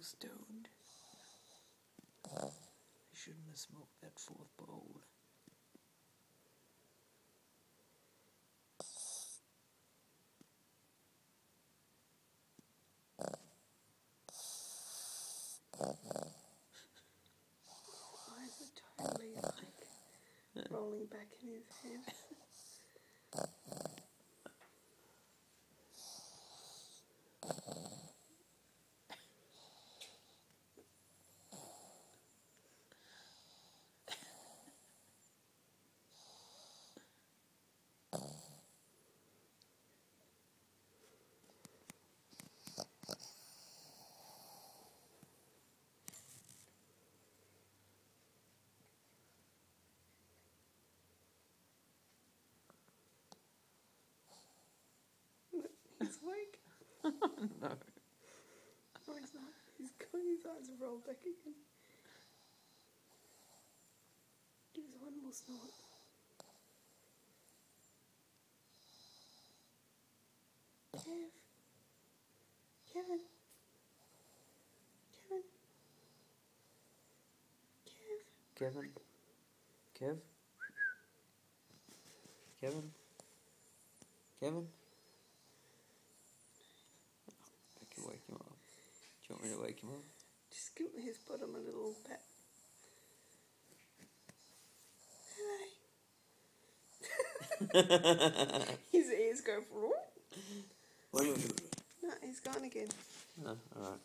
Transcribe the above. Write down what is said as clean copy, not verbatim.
stoned. I shouldn't have smoked that fourth bowl. Eyes are totally like rolling back in his head. He's awake. No. No, he's not. He's got his eyes rolled back again. Give us one more snort. Kev. Kevin. Kevin. Kev. Kevin? Kev? Kevin? Kevin? I can wake him up. Do you want me to wake him up? Just give his bottom a little pat. Hello. His ears go for What? No, he's gone again. Oh, alright.